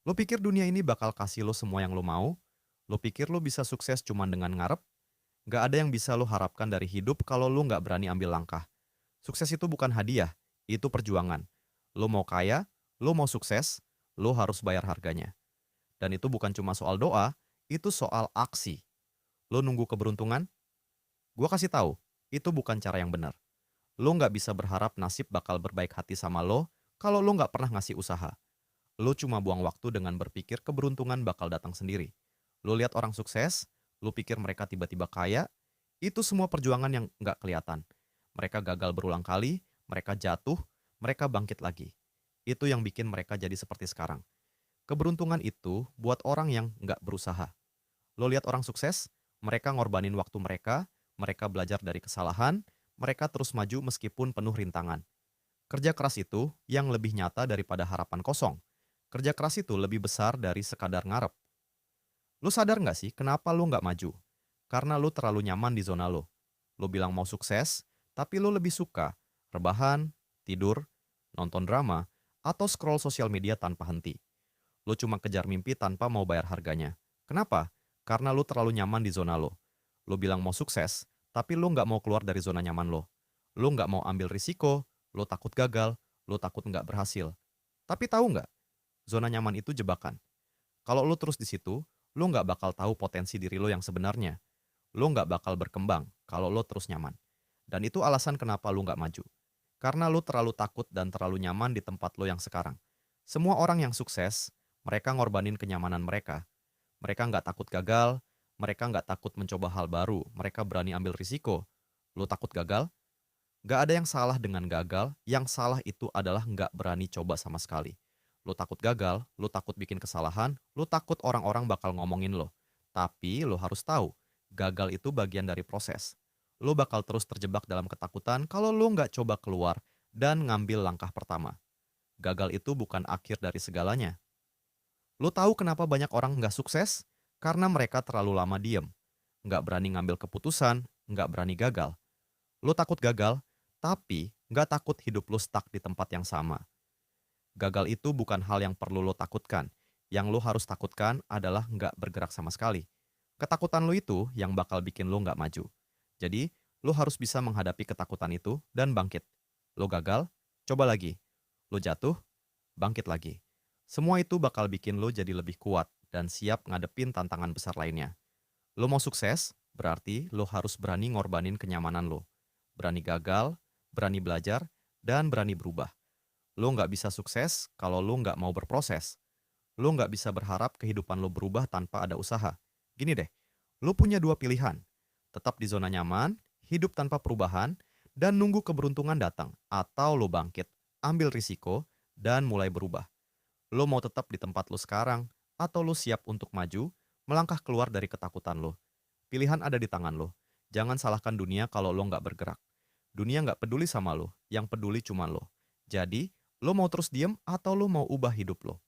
Lo pikir dunia ini bakal kasih lo semua yang lo mau? Lo pikir lo bisa sukses cuman dengan ngarep? Nggak ada yang bisa lo harapkan dari hidup kalau lo nggak berani ambil langkah. Sukses itu bukan hadiah, itu perjuangan. Lo mau kaya, lo mau sukses, lo harus bayar harganya. Dan itu bukan cuma soal doa, itu soal aksi. Lo nunggu keberuntungan? Gua kasih tahu, itu bukan cara yang benar. Lo nggak bisa berharap nasib bakal berbaik hati sama lo kalau lo nggak pernah ngasih usaha. Lo cuma buang waktu dengan berpikir keberuntungan bakal datang sendiri. Lo lihat orang sukses, lo pikir mereka tiba-tiba kaya, itu semua perjuangan yang nggak kelihatan. Mereka gagal berulang kali, mereka jatuh, mereka bangkit lagi. Itu yang bikin mereka jadi seperti sekarang. Keberuntungan itu buat orang yang nggak berusaha. Lo lihat orang sukses, mereka ngorbanin waktu mereka, mereka belajar dari kesalahan, mereka terus maju meskipun penuh rintangan. Kerja keras itu yang lebih nyata daripada harapan kosong. Kerja keras itu lebih besar dari sekadar ngarep. Lu sadar nggak sih kenapa lu nggak maju? Karena lu terlalu nyaman di zona lo. Lu bilang mau sukses, tapi lu lebih suka rebahan, tidur, nonton drama, atau scroll sosial media tanpa henti. Lu cuma kejar mimpi tanpa mau bayar harganya. Kenapa? Karena lu terlalu nyaman di zona lo. Lu bilang mau sukses, tapi lu nggak mau keluar dari zona nyaman lo. Lu nggak mau ambil risiko, lu takut gagal, lu takut nggak berhasil. Tapi tahu nggak, zona nyaman itu jebakan. Kalau lu terus di situ, lu nggak bakal tahu potensi diri lo yang sebenarnya. Lu nggak bakal berkembang kalau lo terus nyaman. Dan itu alasan kenapa lu nggak maju. Karena lu terlalu takut dan terlalu nyaman di tempat lo yang sekarang. Semua orang yang sukses, mereka ngorbanin kenyamanan mereka. Mereka nggak takut gagal, mereka nggak takut mencoba hal baru, mereka berani ambil risiko. Lu takut gagal? Nggak ada yang salah dengan gagal, yang salah itu adalah nggak berani coba sama sekali. Lu takut gagal, lu takut bikin kesalahan, lu takut orang-orang bakal ngomongin lo. Tapi lu harus tahu, gagal itu bagian dari proses. Lu bakal terus terjebak dalam ketakutan kalau lu nggak coba keluar dan ngambil langkah pertama. Gagal itu bukan akhir dari segalanya. Lu tahu kenapa banyak orang nggak sukses? Karena mereka terlalu lama diem. Nggak berani ngambil keputusan, nggak berani gagal. Lu takut gagal, tapi nggak takut hidup lu stuck di tempat yang sama. Gagal itu bukan hal yang perlu lo takutkan. Yang lo harus takutkan adalah nggak bergerak sama sekali. Ketakutan lo itu yang bakal bikin lo nggak maju. Jadi, lo harus bisa menghadapi ketakutan itu dan bangkit. Lo gagal, coba lagi. Lo jatuh, bangkit lagi. Semua itu bakal bikin lo jadi lebih kuat dan siap ngadepin tantangan besar lainnya. Lo mau sukses, berarti lo harus berani ngorbanin kenyamanan lo. Berani gagal, berani belajar, dan berani berubah. Lo nggak bisa sukses kalau lo nggak mau berproses. Lo nggak bisa berharap kehidupan lo berubah tanpa ada usaha. Gini deh, lo punya dua pilihan. Tetap di zona nyaman, hidup tanpa perubahan, dan nunggu keberuntungan datang. Atau lo bangkit, ambil risiko, dan mulai berubah. Lo mau tetap di tempat lo sekarang, atau lo siap untuk maju, melangkah keluar dari ketakutan lo. Pilihan ada di tangan lo. Jangan salahkan dunia kalau lo nggak bergerak. Dunia nggak peduli sama lo, yang peduli cuma lo. Jadi, lo mau terus diem atau lo mau ubah hidup lo?